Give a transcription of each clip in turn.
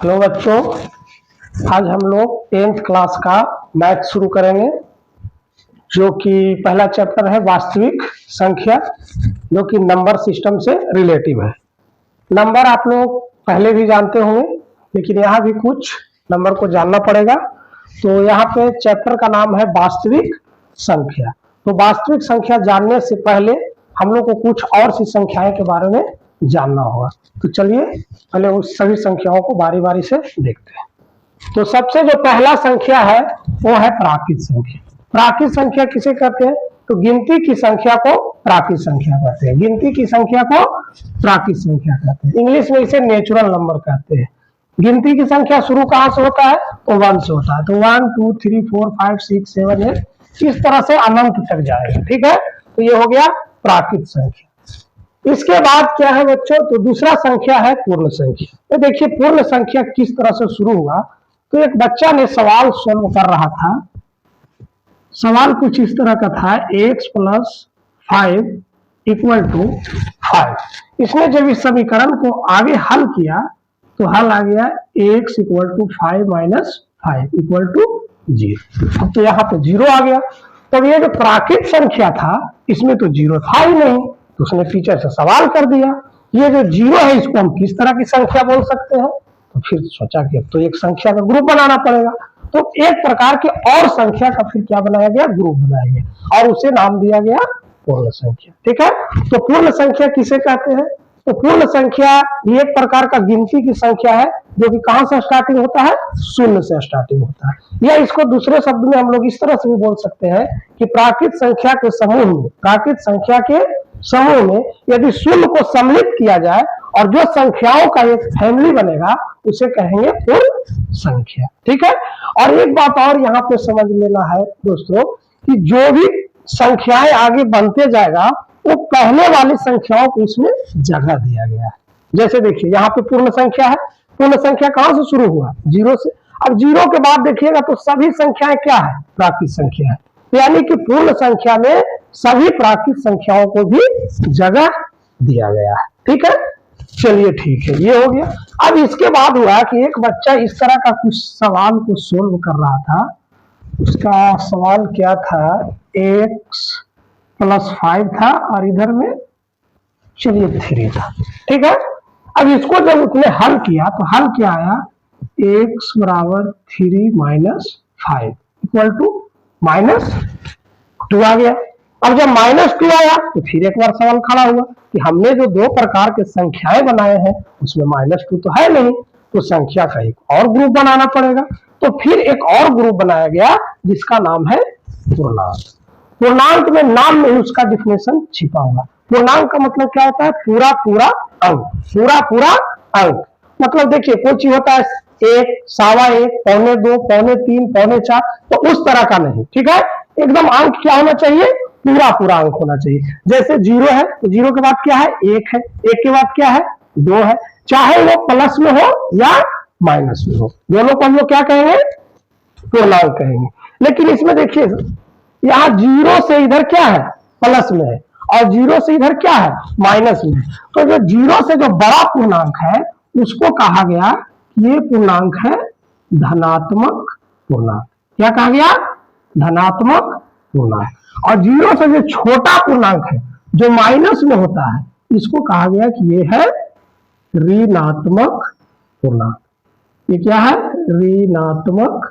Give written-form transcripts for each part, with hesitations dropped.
Hello बच्चों, आज हम लोग 10th क्लास का मैथ शुरू करेंगे, जो कि पहला चैप्टर है वास्तविक संख्या, जो कि नंबर सिस्टम से रिलेटिव है। नंबर आप लोग पहले भी जानते होंगे, लेकिन यहाँ भी कुछ नंबर को जानना पड़ेगा। तो यहाँ पे चैप्टर का नाम है वास्तविक संख्या। तो वास्तविक संख्या जानने से पहले हम लोग को कुछ और सी संख्याएं के बारे में जानना होगा। तो चलिए पहले उस सभी संख्याओं को बारी बारी से देखते हैं। तो सबसे जो पहला संख्या है वो है प्राकृत संख्या। प्राकृत संख्या किसे कहते हैं? तो गिनती की संख्या को प्राकृत संख्या कहते हैं। गिनती की संख्या को प्राकृत संख्या कहते हैं। इंग्लिश में इसे नेचुरल नंबर कहते हैं। गिनती की संख्या शुरू कहाँ से होता है? तो 1 से होता है। तो 1 2 3 4 5 6 7 8 इस तरह से अनंत तक जाएगा। ठीक है, तो ये हो गया प्राकृत संख्या। इसके बाद क्या है बच्चों? तो दूसरा संख्या है पूर्ण संख्या। तो देखिए पूर्ण संख्या किस तरह से शुरू हुआ। तो एक बच्चा ने सवाल सॉल्व कर रहा था। सवाल कुछ इस तरह का था, x + 5 = 5। इसने जब इस समीकरण को आगे हल किया तो हल आ गया x = 5 - 5 = 0। अब तो यहाँ पे 0 आ गया। तब ये जो प्राकृत संख्या था इसमें तो 0 था ही नहीं, तो उसने टीचर से सवाल कर दिया, ये जो 0 है इसको हम किस तरह की संख्या बोल सकते हैं? तो फिर सोचा कि अब तो एक संख्या का ग्रुप बनाना पड़ेगा। तो एक प्रकार के और संख्या का फिर क्या बनाया गया? ग्रुप बनाया गया और उसे नाम दिया गया पूर्ण संख्या। ठीक है, तो पूर्ण संख्या किसे कहते हैं? तो पूर्ण संख्या ये एक प्रकार का गिनती की संख्या है, जो कि कहां से स्टार्टिंग होता है? 0 से स्टार्टिंग होता है। या इसको दूसरे शब्द में हम लोग इस तरह से भी बोल सकते हैं कि प्राकृत संख्या के समूह में यदि 0 को सम्मिलित किया जाए और जो संख्याओं का एक फैमिली बनेगा उसे कहेंगे पूर्ण संख्या। ठीक है, और एक बात और यहाँ पे समझ लेना है दोस्तों कि जो भी संख्याएं आगे बनते जाएगा वो पहले वाली संख्याओं को उसमें जगह दिया गया है। जैसे देखिए यहाँ पे पूर्ण संख्या है। पूर्ण संख्या कहां से शुरू हुआ? 0 से। अब 0 के बाद देखिएगा तो सभी संख्याएं क्या है? प्राकृत संख्या है। यानी कि पूर्ण संख्या में सभी प्राकृत संख्याओं को भी जगह दिया गया है। ठीक है, चलिए ठीक है, ये हो गया। अब इसके बाद हुआ कि एक बच्चा इस तरह का कुछ सवाल को सोल्व कर रहा था। उसका सवाल क्या था? x + 5 था और इधर में चलिए 3 था। ठीक है, अब इसको जब उसने हल किया तो हल क्या आया? x = 3 - 5 = -2 आ गया। अब जब -2 आया तो फिर एक बार सवाल खड़ा हुआ कि हमने जो दो प्रकार के संख्याएं बनाए हैं उसमें -2 तो है नहीं, तो संख्या का एक और ग्रुप बनाना पड़ेगा। तो फिर एक और ग्रुप बनाया गया जिसका नाम है पूर्णांक। पूर्णांक में नाम में उसका डिफिनेशन छिपा हुआ। पूर्णांक का मतलब क्या होता है? पूरा पूरा अंक। पूरा पूरा अंक मतलब देखिए कोई चीज होता है 1, 1.25, 1, 2, 3, 4, तो उस तरह का नहीं। ठीक है, एकदम अंक क्या होना चाहिए? पूरा पूरा अंक होना चाहिए। जैसे 0 है तो 0 के बाद क्या है? 1 है। 1 के बाद क्या है? 2 है। चाहे वो प्लस में हो या माइनस में हो, दोनों को हम लोग क्या कहेंगे? पूर्णांक कहेंगे। लेकिन इसमें देखिए यहाँ 0 से इधर क्या है? प्लस में है और 0 से इधर क्या है? माइनस में। तो जो 0 से जो बड़ा पूर्णांक है उसको कहा गया ये पूर्णांक है धनात्मक पूर्णांक। क्या कहा गया? धनात्मक पूर्णांक। और 0 से जो छोटा पूर्णांक है जो माइनस में होता है इसको कहा गया कि ये है ऋणात्मक पूर्णांक। ये क्या है? ऋणात्मक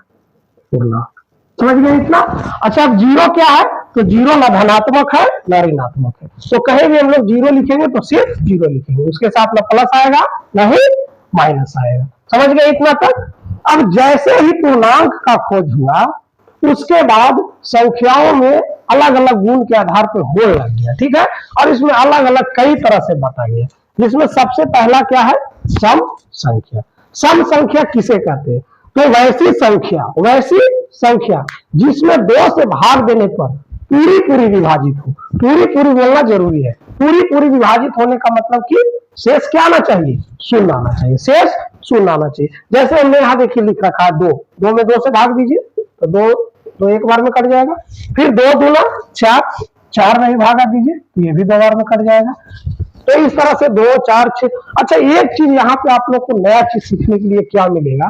पूर्णांक। समझ गए इतना? अच्छा, अब 0 क्या है? तो 0 ना धनात्मक है ना ऋणात्मक है। तो कहेंगे हम लोग 0 लिखेंगे तो सिर्फ 0 लिखेंगे, उसके साथ ना प्लस आएगा ना ही माइनस आएगा। समझ गए इतना तक? अब जैसे ही पूर्णांक का खोज हुआ उसके बाद संख्याओं में अलग अलग गुण के आधार पर होने लग गया। ठीक है, और इसमें अलग अलग कई तरह से बांटा गया, जिसमें सबसे पहला क्या है? सम संख्या। सम संख्या किसे कहते हैं? तो वैसी संख्या जिसमें 2 से भाग देने पर पूरी पूरी विभाजित हो। पूरी पूरी बोलना जरूरी है। पूरी पूरी विभाजित होने का मतलब कि शेष क्या आना चाहिए? 0 आना चाहिए। शेष 0 आना चाहिए। जैसे हमने यहाँ देखिए लिख रखा है 2 में 2 से भाग दीजिए तो 2 एक बार में कट जाएगा। फिर 2 दूना 4, 4 में भागा दीजिए तो ये भी 2 बार में कट जाएगा। तो इस तरह से 2 4 6। अच्छा, एक चीज यहाँ पे आप लोग को नया चीज सीखने के लिए क्या मिलेगा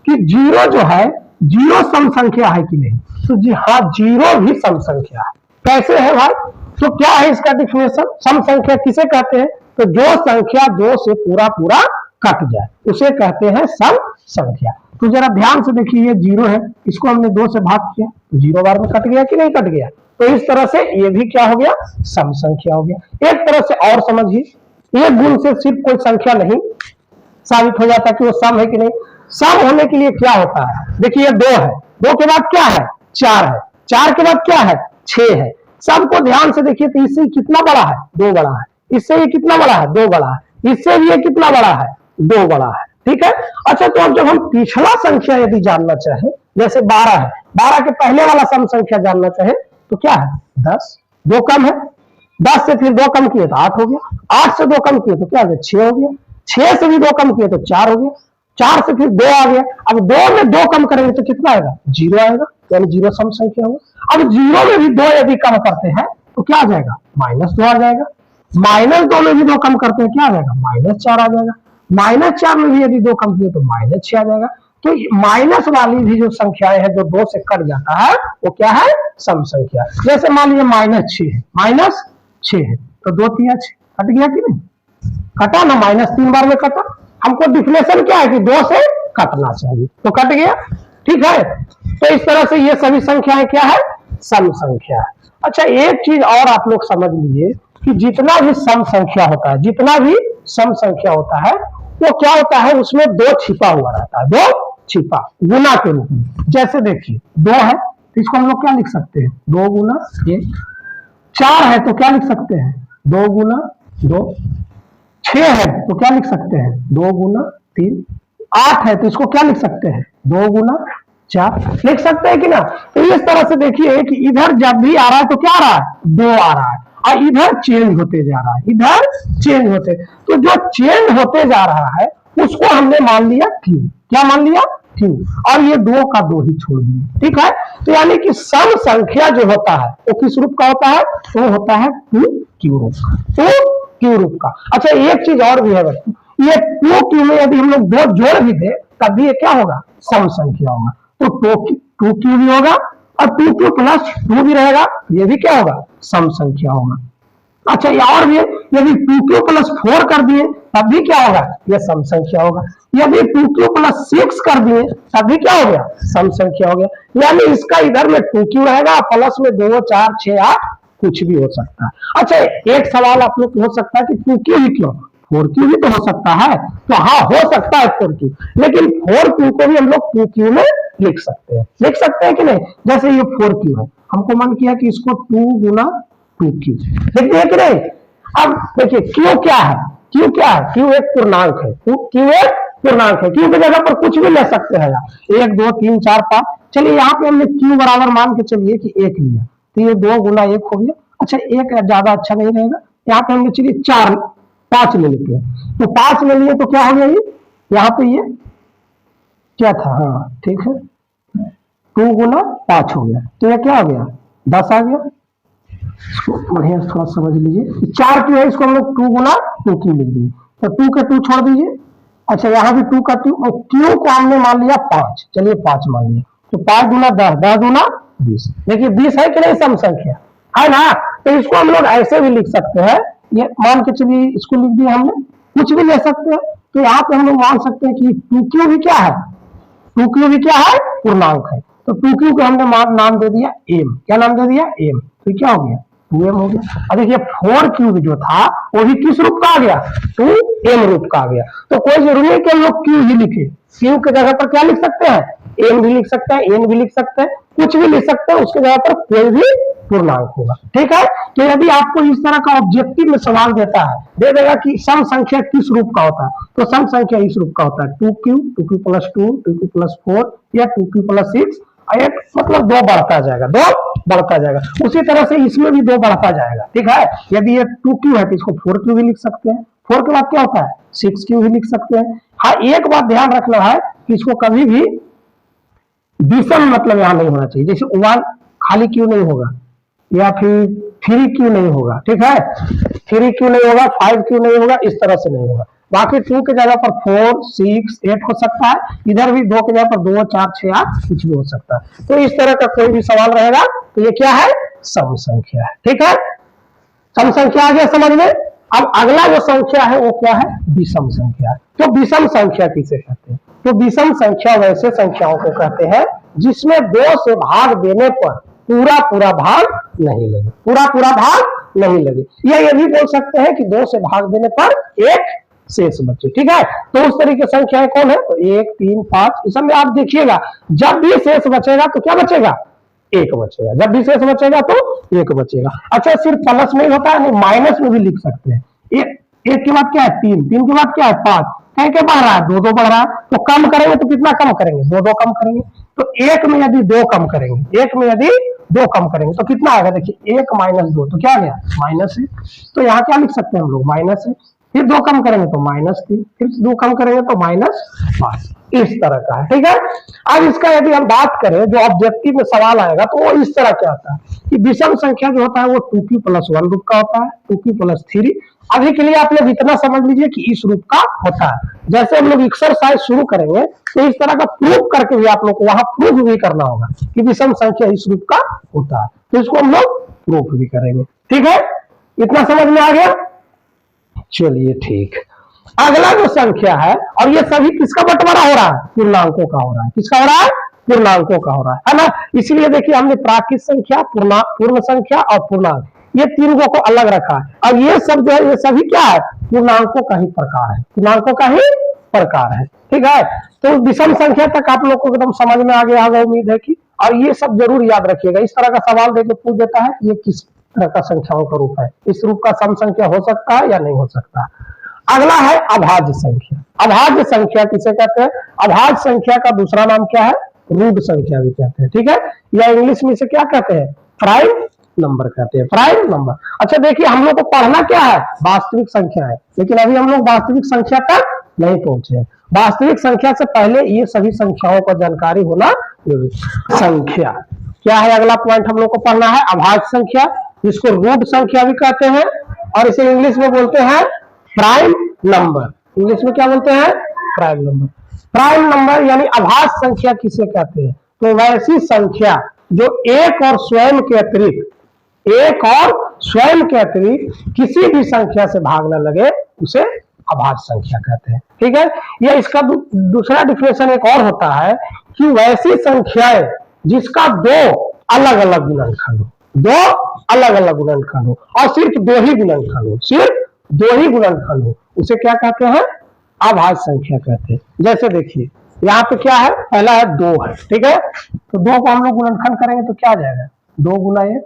कि जीरो जो है, जीरो सम संख्या है कि नहीं? तो जी हाँ, जीरो भी सम संख्या है। कैसे है भाई? तो क्या है इसका डिफिनेशन? सम संख्या किसे कहते हैं? तो जो संख्या 2 से पूरा पूरा कट जाए उसे कहते हैं सम संख्या। तो जरा ध्यान से देखिए, ये जीरो है, इसको हमने 2 से भाग किया तो 0 बार में कट गया कि नहीं कट गया? तो इस तरह से ये भी क्या हो गया? सम संख्या हो गया। एक तरह से और समझिए, एक गुण से सिर्फ कोई संख्या नहीं साबित हो जाता कि वो सम है कि नहीं। सम होने के लिए क्या होता है? देखिए 2 है, 2 के बाद क्या है? 4 है, 4 के बाद क्या है? 6 है। सबको ध्यान से देखिए, तो इससे कितना बड़ा है? 2 बड़ा है। इससे ये कितना बड़ा है? 2 बड़ा है। इससे भी ये कितना बड़ा है? 2 बड़ा है। ठीक है। अच्छा, तो अब जब हम पिछला संख्या यदि जानना चाहें, जैसे 12 है, 12 के पहले वाला सम संख्या जानना चाहे तो क्या है? 10। 2 कम है, 10 से फिर 2 कम किए तो 8 हो गया, 8 से 2 कम किए तो क्या हो गया? 6 हो गया, 6 से भी 2 कम किए तो 4 हो गया, 4 से फिर 2 आ गया। अब 2 में 2 कम करेंगे तो कितना आएगा? 0 आएगा, यानी 0 सम संख्या होगा। अब 0 में भी 2 यदि कम करते हैं तो क्या आ जाएगा? -2 आ जाएगा। -2 में भी 2 कम करते हैं, क्या आ जाएगा? -4 आ जाएगा। -4 में भी यदि 2 कम किए तो -6 आ जाएगा। तो माइनस वाली भी जो संख्याएं हैं जो 2 से कट जाता है वो क्या है? सम संख्या। जैसे मान लीजिए -6 है, -6 है तो 2 3 6 कट गया कि नहीं? कटा ना, -3 बार में कटा। हमको डिफिनेशन क्या है कि 2 से कटना चाहिए तो कट गया। ठीक है। तो इस तरह से ये सभी संख्याएं क्या है? सम संख्या है। अच्छा, एक चीज और आप लोग समझ लीजिए कि जितना भी सम संख्या होता है, जितना भी सम संख्या होता है वो क्या होता है? उसमें 2 छिपा हुआ रहता है, 2 छिपा गुना के रूप में। जैसे देखिए 2 है तो इसको हम लोग क्या लिख सकते हैं? 2 गुना 1। 4 है तो क्या लिख सकते हैं? 2 गुना 2। 6 है तो क्या लिख सकते हैं? 2 गुना 3। 8 है तो इसको क्या लिख सकते हैं? 2 गुना 4 लिख सकते हैं कि ना? तो इस तरह से देखिए कि इधर जब भी आ रहा है तो क्या आ रहा है? 2 आ रहा है, और इधर चेंज होते जा रहा है, इधर चेंज होते। तो जो चेंज होते जा रहा है उसको हमने मान लिया क्यू। क्या मान लिया? क्यू। और ये 2 का 2 ही छोड़ दिए। ठीक है। तो यानी कि सम संख्या जो होता है वो किस रूप का होता है? वो होता है क्यू रूप का, तो क्यू रूप का। अच्छा, एक चीज और भी है बच्चों, ये 2 क्यू में यदि हम लोग 2 जोड़ भी दे तब भी ये क्या होगा? सम संख्या होगा। तो 2 क्यू भी होगा और 2 क्यू प्लस 2 भी रहेगा, ये भी क्या होगा? सम संख्या होगा। अच्छा, ये और भी है, यदि 2q प्लस 4 कर दिए तब भी क्या होगा? यह सम संख्या होगा। यदि 2q प्लस 6 कर दिए तब भी क्या हो गया? सम संख्या हो गया। यानी इसका इधर में 2q रहेगा, प्लस में 2 4 6 8 कुछ भी हो सकता है। अच्छा, एक सवाल आप लोग हो सकता है कि 2q ही क्यों? 4q भी तो हो सकता है। तो हाँ, हो सकता है 4q, लेकिन 4q को भी हम लोग 2q में लिख सकते हैं। लिख सकते हैं कि नहीं? जैसे ये 4q है, हमको मन किया कि इसको 2 गुना 2q लिख दिए कि नहीं? अब देखिए क्यू क्या है? क्यू क्या है? क्यू एक पूर्णांक है। क्यू एक पूर्णांक है। क्यू की जगह पर कुछ भी ले सकते हैं, 1 2 3 4 5। चलिए यहाँ पे हमने क्यू बराबर मान के चलिए कि 1 लिया, तो ये 2 गुना 1 हो गया। अच्छा, 1 ज्यादा अच्छा नहीं रहेगा, यहाँ पे हमने चलिए 5 ले लेते हैं। तो 5 ले लिए तो क्या हो गया? ये यहाँ पे ये क्या था? हाँ ठीक है, 2 गुना 5 हो गया, तो ये क्या हो गया? 10 आ गया। इसको बढ़िया थोड़ा समझ लीजिए, 4 क्यू है, इसको हम लोग 2 गुना 2 क्यू लिख दिए, तो 2 के 2 छोड़ दीजिए। अच्छा, यहाँ भी 2 का 2, और क्यू को हमने मान लिया 5, चलिए 5 मान लिया, तो 5 गुना 10, 10 गुना 20। देखिए 20 है कि नहीं? सम संख्या है ना? तो इसको हम लोग ऐसे भी लिख सकते हैं, ये मान के चलिए इसको लिख दिया हमने, कुछ भी ले सकते हैं। तो यहाँ पे हम लोग मान सकते हैं कि 2q भी क्या है? 2q भी क्या है? पूर्णांक है। तो 2q को हमने नाम दे दिया m। क्या नाम दे दिया? m। तो क्या हो गया? 2m हो गया। अब देखिए 4q जो था वो भी किस रूप का आ गया? 2m रूप का आ गया। तो कोई जरूरी है कि हम लोग q ही लिखे, q की जगह पर क्या लिख सकते हैं? m भी लिख सकते हैं, n भी लिख सकते हैं, कुछ भी लिख सकते हैं, उसके जगह पर कोई भी पूर्णांक होगा। ठीक है। तो यदि आपको इस तरह का ऑब्जेक्टिव में सवाल देता है, दे देगा कि सम संख्या किस रूप का होता है, तो सम संख्या इस रूप का होता है 2q, 2q plus 2, 2q plus 4 या 2q प्लस 6। मतलब 2 बढ़ता जाएगा, 2 बढ़ता जाएगा। उसी तरह से इसमें भी 2 बढ़ता जाएगा। ठीक है। यदि ये 2q है तो इसको 4q भी लिख सकते हैं, 4 के बाद क्या होता है? 6q भी लिख सकते हैं। हाँ, एक बात ध्यान रखना है कि इसको कभी भी विषम मतलब यहाँ नहीं होना चाहिए, जैसे 1 खाली क्यों नहीं होगा, या फिर 3 क्यों नहीं होगा, ठीक है, 3 क्यों नहीं होगा, 5 क्यों नहीं होगा, इस तरह से नहीं होगा। बाकी 2 के जगह पर 4, 6, 8 हो सकता है, इधर भी 2 के जगह पर 2, 4, 6, 8 कुछ भी हो सकता है। तो इस तरह का कोई भी सवाल रहेगा तो ये क्या है, सम संख्या है, ठीक है। सम संख्या आ गया समझ में। अब अगला जो संख्या है वो क्या है, विषम संख्या। तो विषम संख्या किसे कहते हैं, तो विषम संख्या वैसे संख्याओं को कहते हैं जिसमें 2 से भाग देने पर पूरा पूरा भाग नहीं लगे, पूरा पूरा भाग नहीं लगे, या ये भी बोल सकते हैं कि 2 से भाग देने पर एक शेष बचे, ठीक है। तो उस तरीके संख्याएं कौन है, तो 1, 3, 5, इस सब में आप देखिएगा जब भी शेष बचेगा तो क्या बचेगा, एक बचेगा, जब भी शेष बचेगा तो एक बचेगा। अच्छा सिर्फ प्लस में ही होता है, नहीं माइनस में भी लिख सकते हैं। एक के बाद क्या है 3, 3 के बाद क्या है 5, कहीं के बढ़ रहा है 2, 2 बढ़ रहा है, तो कम करेंगे तो कितना कम करेंगे, 2, 2 कम करेंगे। तो एक में यदि 2 कम करेंगे, एक में यदि 2 कम करेंगे तो कितना आएगा, देखिए 1 माइनस 2 तो क्या आ गया, माइनस है। तो यहाँ क्या लिख सकते हैं हम लोग, माइनस है, फिर 2 कम करेंगे तो -3, फिर 2 कम करेंगे तो -5, इस तरह का है, ठीक है। अब इसका यदि हम बात करें जो ऑब्जेक्टिव में सवाल आएगा तो वो इस तरह क्या आता है कि विषम संख्या जो होता है वो 2p + 1 रूप का होता है, 2p + 3। अभी के लिए आप लोग इतना समझ लीजिए कि इस रूप का होता है। जैसे हम लोग एक्सरसाइज शुरू करेंगे तो इस तरह का प्रूफ करके भी आप लोग को वहां प्रूफ भी करना होगा कि विषम संख्या इस रूप का होता है, तो इसको हम लोग प्रूफ भी करेंगे, ठीक है। इतना समझ में आ गया, चलिए ठीक। अगला जो संख्या है, और ये सभी किसका बंटवारा हो रहा है, पूर्णांकों का हो रहा है, किसका हो रहा है, पूर्णांकों का हो रहा है ना। इसलिए देखिए हमने प्राकृत संख्या, पूर्ण संख्या और पूर्णांक, ये तीन को अलग रखा है। अब ये सब जो है ये सभी क्या है, पूर्णांकों का ही प्रकार है, पूर्णांकों का ही प्रकार है, ठीक है। तो विषम संख्या तक आप लोग को एकदम समझ में आ गया होगा, उम्मीद है कि। और ये सब जरूर याद रखिएगा, इस तरह का सवाल देकर पूछ देता है ये किस तरह का संख्याओं का रूप है, इस रूप का सम संख्या हो सकता है या नहीं हो सकता। अगला है अभाज्य संख्या। अभाज्य संख्या किसे कहते हैं, अभाज्य संख्या का दूसरा नाम क्या है, रूट संख्या भी कहते हैं, ठीक है, या इंग्लिश में इसे क्या कहते हैं, प्राइम नंबर कहते हैं, प्राइम नंबर। अच्छा देखिए हम लोग को पढ़ना क्या है, वास्तविक संख्या है, लेकिन अभी हम लोग वास्तविक संख्या तक नहीं पहुंचे। वास्तविक संख्या से पहले ये सभी संख्याओं का जानकारी होना जरूरी। संख्या क्या है, अगला पॉइंट हम लोग को पढ़ना है, अभाज्य संख्या, जिसको रूट संख्या भी कहते हैं, और इसे इंग्लिश में बोलते हैं प्राइम नंबर। इंग्लिश में क्या बोलते हैं, प्राइम नंबर। प्राइम नंबर यानी अभाज्य संख्या किसे कहते हैं, तो वैसी संख्या जो एक और स्वयं के अतिरिक्त किसी भी संख्या से भाग न लगे उसे अभाज्य संख्या कहते हैं, ठीक है। या इसका दूसरा डिफिनेशन एक और होता है कि वैसी संख्याएं जिसका 2 अलग अलग गुणनखंड हो, 2 अलग अलग गुणनखंड हो, और सिर्फ 2 ही गुणनखंड हो, सिर्फ 2 ही गुणनखंड हो, उसे क्या कहते हैं, अभाज्य संख्या कहते हैं। जैसे देखिए यहाँ पे क्या है, पहला है 2 है, ठीक है, तो 2 को हम लोग गुणनखंड करेंगे तो क्या आ जाएगा, 2 गुना 1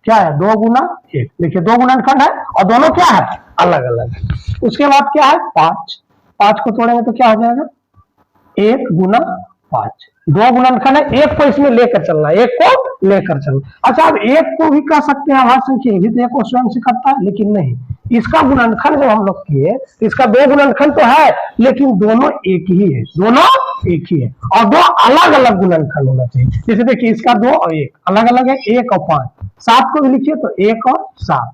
क्या है, 2 गुना 1। देखिए 2 गुणनखंड है और दोनों क्या है, अलग अलग है। उसके बाद क्या है 5 को तोड़ेंगे तो क्या हो जाएगा, 1 गुना 5। 2 गुणनखंड है, 1 को इसमें लेकर चलना, 1 को लेकर चलना। अच्छा अब 1 को भी कह सकते हैं अभाज्य संख्या, भी तो 1 को स्वयं से करता है, लेकिन नहीं, इसका गुणनखंड जब हम लोग किए तो इसका 2 गुणनखंड तो है लेकिन दोनों एक ही है, दोनों एक ही है, और 2 अलग अलग गुणनखंड होना चाहिए। जैसे देखिए इसका 2 और 1 अलग अलग है, 1 और 5। 7 को भी लिखिए तो 1 और 7,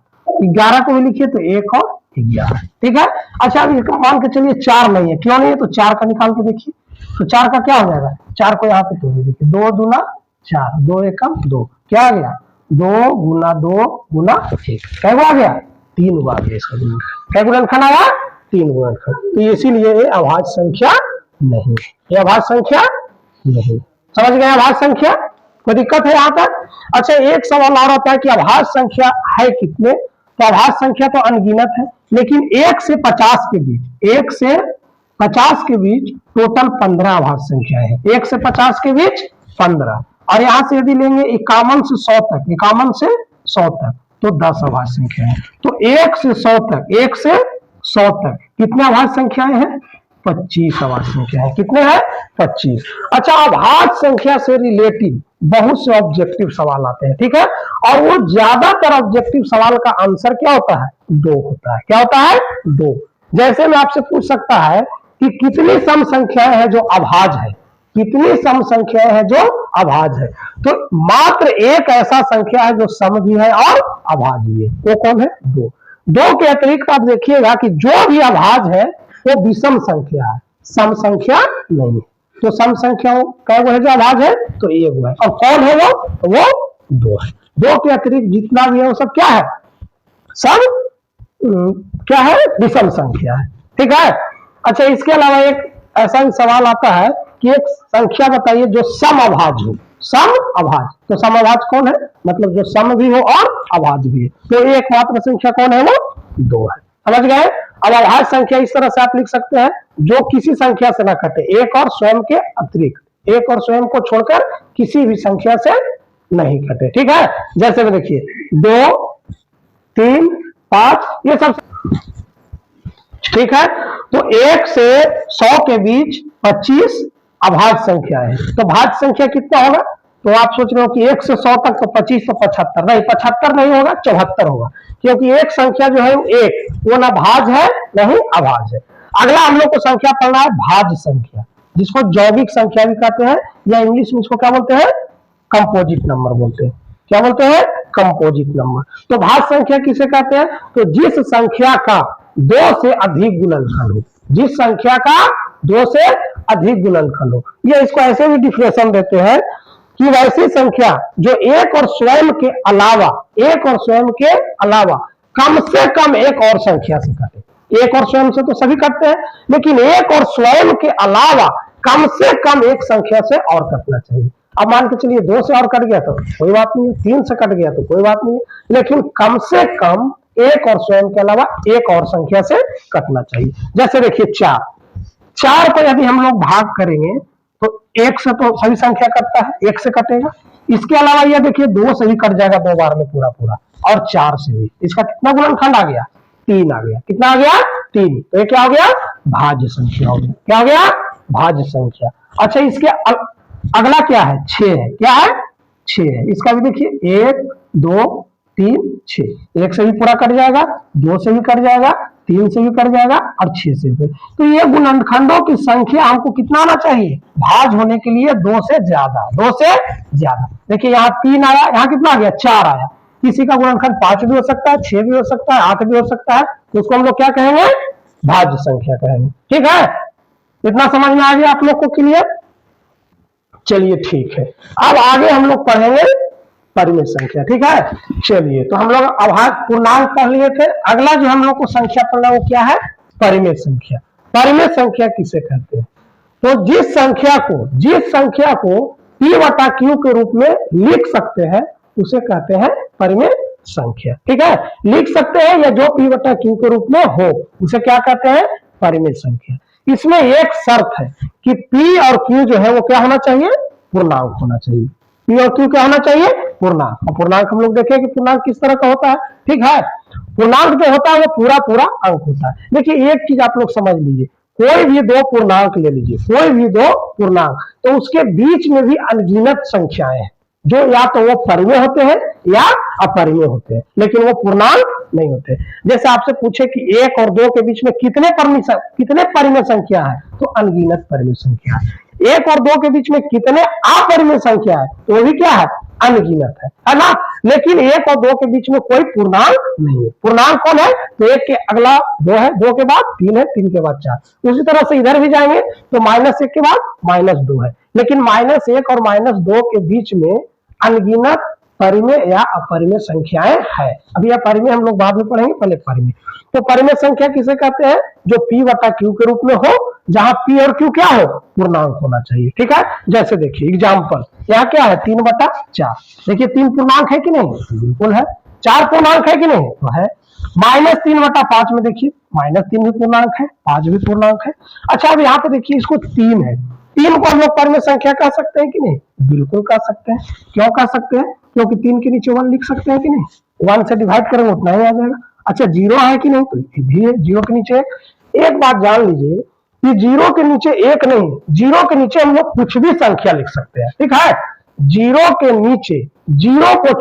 11 को भी लिखिए तो 1 और 11, ठीक है। अच्छा अब इसका मान के चलिए 4 नहीं है, क्यों नहीं है, तो 4 का निकाल के देखिए, तो 4 का क्या हो जाएगा, 4 को यहाँ पे तोड़िए, देखिए 2 दूना 4, 2 एकम 2, क्या आ गया 2 गुना 2 गुना 1, क्या आ गया 3 आ गया इसका गुणनखंड। क्या गुणनखंड आया, 3 गुणनखंड। तो इसीलिए ये अभाज्य संख्या नहीं, ये अभाज्य संख्या नहीं। समझ गए अभाज्य संख्या, कोई दिक्कत है यहाँ तक। अच्छा एक सवाल और आता है कि अभाज्य संख्या है कितने, तो अभाज्य संख्या तो अनगिनत है, लेकिन 1 से 50 के बीच, 1 से 50 के बीच टोटल 15 अभाज्य संख्याएं हैं। 1 से 50 के बीच 15, और यहां से यदि लेंगे 51 से 100 तक, 51 से 100 तक तो 10 अभाज्य संख्याएं हैं। तो 1 से 100 तक, 1 से 100 तक कितने अभाज्य संख्याएं हैं, 25 अभाज्य संख्या है। कितने हैं, 25। अच्छा अभाज्य संख्या से रिलेटिव बहुत से ऑब्जेक्टिव सवाल आते हैं, ठीक है, और वो ज्यादातर ऑब्जेक्टिव सवाल का आंसर क्या होता है, 2 होता है। क्या होता है, 2। जैसे मैं आपसे पूछ सकता है कि कितनी सम संख्याएं हैं जो अभाज्य है, कितनी सम संख्याएं हैं जो अभाज्य है, तो मात्र एक ऐसा संख्या है जो सम भी है और अभाज्य भी है। वो कौन है? 2। 2 के अतिरिक्त आप देखिएगा कि जो भी अभाज्य है वो विषम संख्या है, सम संख्या नहीं है। तो सम संख्या कै गो है जो अभाज्य है? तो एक है। और कौन है वो 2 है। 2 के अतिरिक्त जितना भी है वो सब क्या है? सब क्या है? विषम संख्या है। ठीक है। अच्छा, इसके अलावा एक ऐसा भी सवाल आता है कि एक संख्या बताइए जो सम अभाज्य हो। सम अभाज्य, तो सम अभाज्य कौन है? मतलब जो सम भी हो और अभाज्य भी है। तो एकमात्र संख्या कौन है? वो 2 है। समझ गए? अब अभाज्य संख्या इस तरह से आप लिख सकते हैं जो किसी संख्या से ना कटे, एक और स्वयं के अतिरिक्त, एक और स्वयं को छोड़कर किसी भी संख्या से नहीं कटे। ठीक है। जैसे में देखिए 2, 3, 5 ये सब। ठीक है। तो 1 से 100 के बीच 25 अभाज्य संख्या है। तो भाज्य संख्या कितना होगा? तो आप सोच रहे हो कि 1 से 100 तक तो 25 तो 75 नहीं, 75 नहीं होगा, 74 होगा, क्योंकि एक संख्या जो है एक वो ना भाज्य है नहीं अभाज्य है। अगला हम लोग को संख्या पढ़ना है भाज्य संख्या, जिसको यौगिक संख्या भी कहते हैं, या इंग्लिश में इसको क्या बोलते हैं? कंपोजिट नंबर बोलते हैं। क्या बोलते हैं? Composite number. तो भाज्य संख्या किसे कहते हैं? तो जिस संख्या का 2 से अधिक गुणनखंड हो, जिस संख्या का 2 से अधिक गुणनखंड हो। ये इसको ऐसे भी डिफिनेशन देते हैं कि वैसी संख्या जो एक और स्वयं के अलावा, एक और स्वयं के अलावा कम से कम एक और संख्या से कटे। एक और स्वयं से तो सभी कटते हैं, लेकिन एक और स्वयं के अलावा कम से कम एक संख्या से और कटना चाहिए। अब मान के चलिए 2 से और कट गया तो कोई बात नहीं है, 3 से कट गया तो कोई बात नहीं है, लेकिन कम से कम एक और स्वयं के अलावा एक और संख्या से कटना चाहिए। जैसे देखिए 4 को यदि हम लोग भाग करेंगे तो 1 से तो सभी संख्या कटता है, 1 से कटेगा। इसके अलावा यह देखिए 2 से भी कट जाएगा 2 बार में पूरा पूरा, और 4 से भी। इसका कितना गुणनखंड आ गया? 3 आ गया। कितना आ गया? 3। तो ये क्या हो गया? भाज्य संख्या हो गया। क्या हो गया? भाज्य संख्या। अच्छा, इसके अगला क्या है? 6 है। क्या है? 6 है। इसका भी देखिए 1, 2, 3, 6। 1 से भी पूरा कट जाएगा, 2 से भी कट जाएगा, 3 से भी कट जाएगा और 6 से भी। तो ये गुणनखंडों की संख्या हमको कितना आना चाहिए? भाज्य होने के लिए 2 से ज्यादा, 2 से ज्यादा। देखिए यहाँ 3 आया, यहाँ कितना आ गया? 4 आया। किसी का गुणनखंड 5 भी हो सकता है, 6 भी हो सकता है, 8 भी हो सकता है, तो उसको हम लोग क्या कहेंगे? भाज्य संख्या कहेंगे। ठीक है। इतना समझ में आ गया आप लोग को? क्लियर? चलिए ठीक है। अब आगे हम लोग पढ़ेंगे परिमेय संख्या। ठीक है। चलिए, तो हम लोग अभाज्य पूर्णांक पढ़ लिए थे। अगला जो हम लोग को संख्या पढ़ना वो क्या है? परिमेय संख्या। परिमेय संख्या किसे कहते हैं? तो जिस संख्या को p बटा q के रूप में लिख सकते हैं उसे कहते हैं परिमेय संख्या। ठीक है। लिख सकते हैं या जो p बटा q के रूप में हो उसे क्या कहते हैं? परिमेय संख्या। इसमें एक शर्त है कि p और q जो है वो क्या होना चाहिए? पूर्णांक होना चाहिए। p और q क्या होना चाहिए? पूर्णांक। और पूर्णांक हम लोग देखें कि पूर्णांक किस तरह का होता है। ठीक है। पूर्णांक जो होता है वो पूरा पूरा अंक होता है। देखिए एक चीज आप लोग समझ लीजिए, कोई भी 2 पूर्णांक ले लीजिए, कोई भी 2 पूर्णांक, तो उसके बीच में भी अनगिनत संख्याएं हैं जो या तो वो परिमेय होते हैं या अपरिमेय होते हैं, लेकिन वो पूर्णांक नहीं होते। जैसे आपसे पूछे कि 1 और 2 के बीच में कितने परिमेय संख्या है, तो अनगिनत परिमेय संख्या है। 1 और 2 के बीच में कितने अपरिमेय संख्या है, तो वो भी क्या है? अनगिनत है ना। लेकिन 1 और 2 के बीच में कोई पूर्णांक नहीं है। पूर्णांक कौन है? तो 1 के अगला 2 है, 2 के बाद 3 है, 3 के बाद 4। उसी तरह से इधर भी जाएंगे तो -1 के बाद -2 है, लेकिन -1 और -2 के बीच में अनगिनत परिमेय या अपरिमेय संख्याएं है। अभी अपरिमेय हम लोग बाद में पढ़ेंगे, पहले परिमेय। तो परिमेय संख्या किसे कहते हैं? जो p बटा q के रूप में हो, जहां p और q क्या हो? पूर्णांक होना चाहिए। ठीक है। जैसे देखिए एग्जाम्पल, यहाँ क्या है? 3 बटा 4। देखिए 3 पूर्णांक है कि नहीं? बिल्कुल है। 4 पूर्णांक है कि नहीं? तो है। -3 बटा 5 में देखिए -3 भी पूर्णांक है, 5 भी पूर्णांक है। अच्छा, अब यहाँ पे देखिए इसको 3 है, 3 को हम लोग परिमेय संख्या कह सकते हैं कि नहीं? बिल्कुल कह सकते हैं। क्यों कह सकते हैं? क्योंकि 3 के नीचे 1 लिख सकते हैं कि नहीं? 1 से डिवाइड करेंगे उतना ही आ जाएगा। अच्छा, 0 है कि नहीं? तो भी है। 0 के नीचे एक बात जान लीजिए कि 0 के नीचे 1 नहीं, 0 के नीचे हम लोग कुछ भी संख्या लिख सकते हैं। ठीक है। 0 के नीचे 0 को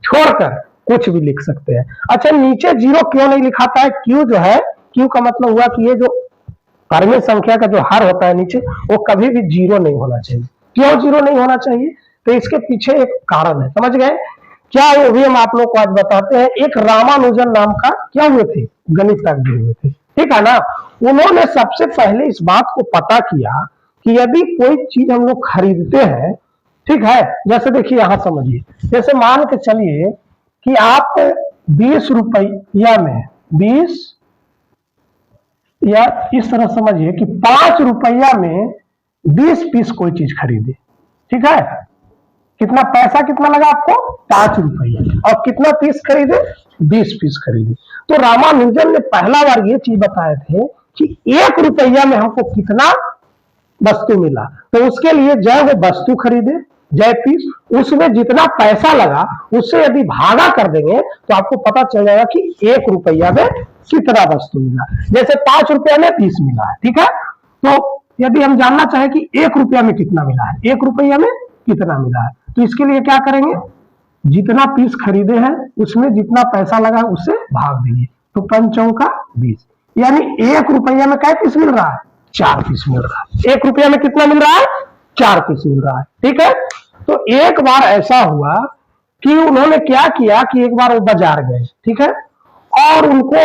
छोड़कर कुछ भी लिख सकते हैं। अच्छा, नीचे 0 क्यों नहीं लिखाता है? q जो है, q का मतलब हुआ कि ये जो परिमेय संख्या का जो हर होता है नीचे, वो कभी भी 0 नहीं होना चाहिए। क्यों 0 नहीं होना चाहिए? तो इसके पीछे एक कारण है, समझ गए? क्या है वो भी हम आप लोग को आज बताते हैं। एक रामानुजन नाम का क्या हुए थे, गणितज्ञ हुए थे, ठीक है ना। उन्होंने सबसे पहले इस बात को पता किया कि यदि कोई चीज हम लोग खरीदते हैं, ठीक है, जैसे देखिए यहां समझिए, जैसे मान के चलिए कि आप 20 रुपया में 20, या इस तरह समझिए कि 5 रुपया में 20 पीस कोई चीज खरीदे, ठीक है। कितना पैसा कितना लगा आपको, 5 रुपया, और कितना पीस खरीदे, 20 पीस खरीदे। तो रामानुजन ने पहला बार ये चीज बताए थे कि 1 रुपया में हमको कितना वस्तु मिला। तो उसके लिए जय वो वस्तु खरीदे, जय पीस, उसमें जितना पैसा लगा उससे यदि भागा कर देंगे तो आपको पता चल जाएगा कि 1 रुपया में कितना वस्तु मिला। जैसे 5 रुपया में 20 मिला है, ठीक है। तो यदि हम जानना चाहें कि 1 रुपया में कितना मिला है, 1 रुपया में कितना मिला है, तो इसके लिए क्या करेंगे, जितना पीस खरीदे हैं उसमें जितना पैसा लगा उससे भाग देंगे। तो 5 चौका 20, यानी 1 रुपया में क्या पीस मिल रहा है, 4 पीस मिल रहा है। 1 रुपया में कितना मिल रहा है, 4 पीस मिल रहा है, ठीक है। तो एक बार ऐसा हुआ कि उन्होंने क्या किया कि एक बार वो बाजार गए, ठीक है, और उनको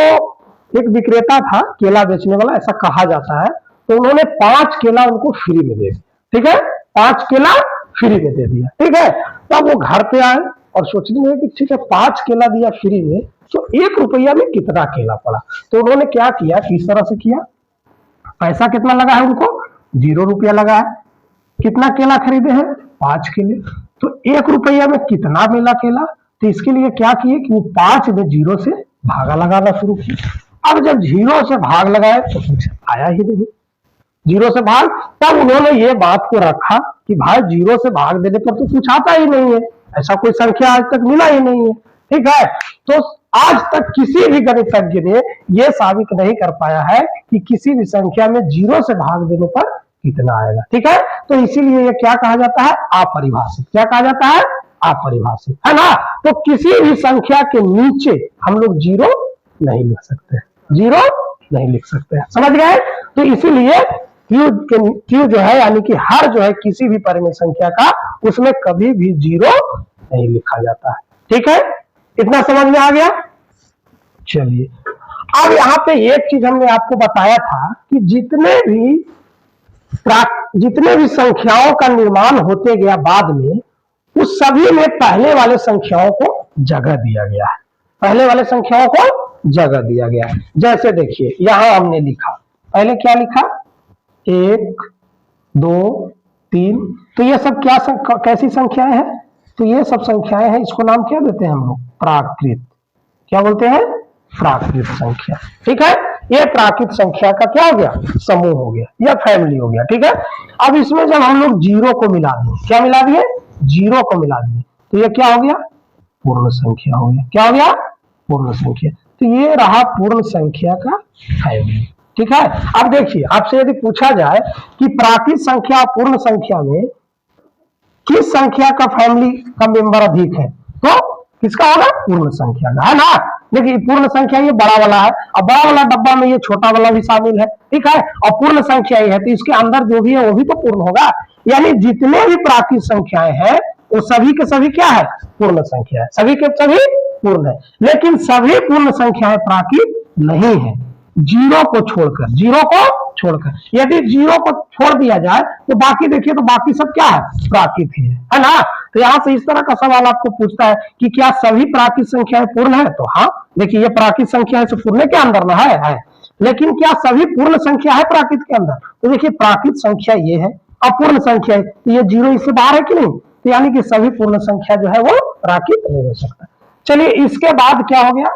एक विक्रेता था केला बेचने वाला, ऐसा कहा जाता है। तो उन्होंने 5 केला उनको फ्री में दे दिया, ठीक है, 5 केला फ्री में दे दिया, ठीक है। तब वो घर पे आए और सोचने लगे कि ठीक है 5 केला दिया फ्री में, तो 1 रुपया में कितना केला पड़ा। तो उन्होंने क्या किया, किस तरह से किया, पैसा कितना लगा है उनको, 0 रुपया लगा है। कितना केला खरीदे हैं, 5 केले। तो 1 रुपया में कितना मिला केला, तो इसके लिए क्या किए कि वो 5 में 0 से भागा लगाना शुरू किया। अब जब 0 से भाग लगाए तो कुछ आया ही नहीं, 0 से भाग। तब उन्होंने ये बात को रखा कि भाई 0 से भाग देने पर तो कुछ आता ही नहीं है, ऐसा कोई संख्या आज तक मिला ही नहीं है, ठीक है। तो आज तक किसी भी गणितज्ञ ने यह साबित नहीं कर पाया है कि किसी भी संख्या में 0 से भाग देने पर कितना आएगा, ठीक है। तो इसीलिए ये क्या कहा जाता है, अपरिभाषित। क्या कहा जाता है, अपरिभाषित, है ना। तो किसी भी संख्या के नीचे हम लोग 0 नहीं लिख सकते, 0 नहीं लिख सकते, समझ गए। तो इसीलिए क्यू जो है यानी कि हर जो है किसी भी परिमेय संख्या का, उसमें कभी भी 0 नहीं लिखा जाता है, ठीक है। इतना समझ में आ गया। चलिए अब यहाँ पे एक चीज हमने आपको बताया था कि जितने भी संख्याओं का निर्माण होते गया बाद में, उस सभी में पहले वाले संख्याओं को जगह दिया गया है, पहले वाले संख्याओं को जगह दिया गया है। जैसे देखिए यहां हमने लिखा, पहले क्या लिखा, 1 2 3, तो ये सब क्या कैसी संख्याएं हैं, तो ये सब संख्याएं हैं, इसको नाम क्या देते हैं हम लोग, प्राकृत। क्या बोलते हैं, प्राकृत संख्या, ठीक है। ये प्राकृत संख्या का क्या हो गया, समूह हो गया या फैमिली हो गया, ठीक है। अब इसमें जब हम लोग 0 को मिला दिए, क्या मिला दिए, 0 को मिला दिए, तो ये क्या हो गया, पूर्ण संख्या हो गया। क्या हो गया, पूर्ण संख्या। तो ये रहा पूर्ण संख्या का फैमिली, ठीक है। अब देखिए आपसे यदि पूछा जाए कि प्राकृत संख्या और पूर्ण संख्या में किस संख्या का फैमिली का मेंबर अधिक है, तो किसका होगा, पूर्ण संख्या का, है ना। देखिए पूर्ण संख्या ये बड़ा वाला है, और बड़ा वाला डब्बा में ये छोटा वाला भी शामिल है, ठीक है। और पूर्ण संख्या ये है, तो इसके अंदर जो भी है वो भी तो पूर्ण होगा। यानी जितने भी प्राकृत संख्याएं हैं वो सभी के सभी क्या है, पूर्ण संख्या है, सभी के सभी पूर्ण है। लेकिन सभी पूर्ण संख्याएं प्राकृत नहीं है, 0 को छोड़कर, 0 को छोड़कर। यदि 0 को छोड़ दिया जाए तो बाकी देखिए, तो बाकी सब क्या है, प्राकृत ही है ना। तो यहां से इस तरह का सवाल आपको पूछता है कि क्या सभी प्राकृत संख्याएं पूर्ण है, तो हाँ देखिए ये प्राकृत संख्या है, पूर्ण के अंदर ना है। लेकिन क्या सभी पूर्ण संख्या है प्राकृत के अंदर, तो देखिए प्राकृत संख्या ये है, अपूर्ण संख्या है, तो ये 0 इससे बाहर है कि नहीं, तो यानी कि सभी पूर्ण संख्या जो है वो प्राकृत नहीं हो सकता। चलिए इसके बाद क्या हो गया,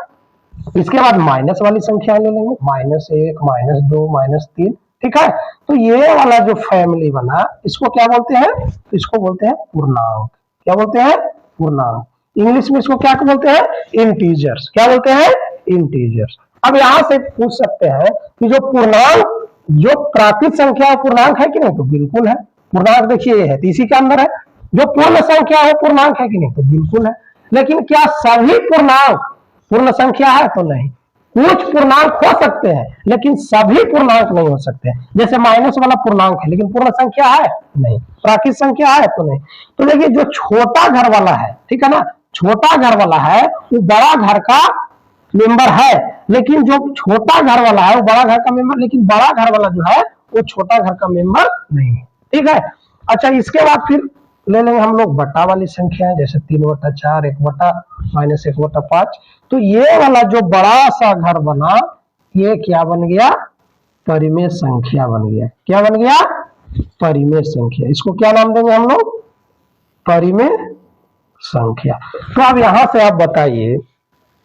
इसके बाद माइनस वाली संख्या ले लेंगे, -1 -2 -3, ठीक है। तो ये वाला जो फैमिली बना इसको क्या बोलते हैं, तो इसको बोलते हैं पूर्णांक। क्या बोलते हैं, पूर्णांक। इंग्लिश में इसको क्या बोलते हैं, इंटीजर्स। क्या बोलते हैं, इंटीजर्स। अब यहां से पूछ सकते हैं कि जो पूर्णांक, जो प्राकृत संख्या पूर्णांक है कि नहीं, तो बिल्कुल है। पूर्णांक देखिए ये है, तो इसी के अंदर है। जो पूर्ण संख्या है पूर्णांक है कि नहीं, तो बिल्कुल है। लेकिन क्या सभी पूर्णांक पूर्ण संख्या है, तो नहीं। कुछ पूर्णांक हो सकते हैं लेकिन सभी पूर्णांक नहीं हो सकते। जैसे माइनस वाला पूर्णांक है लेकिन पूर्ण संख्या है नहीं, प्राकृत संख्या है तो नहीं। तो देखिए जो छोटा घर वाला है, ठीक है ना, छोटा घर वाला है वो बड़ा घर का मेंबर है, लेकिन जो छोटा घर वाला है वो बड़ा घर का मेंबर, लेकिन बड़ा घर वाला जो है वो छोटा घर का मेंबर नहीं है। ठीक है। अच्छा, इसके बाद फिर ले लेंगे हम लोग बटा वाली संख्याएं, जैसे 3/4, 1/-1/5। तो ये वाला जो बड़ा सा घर बना, ये क्या बन गया? परिमेय संख्या बन गया। क्या बन गया? परिमेय संख्या। इसको क्या नाम देंगे हम लोग? परिमेय संख्या। तो अब यहां से आप बताइए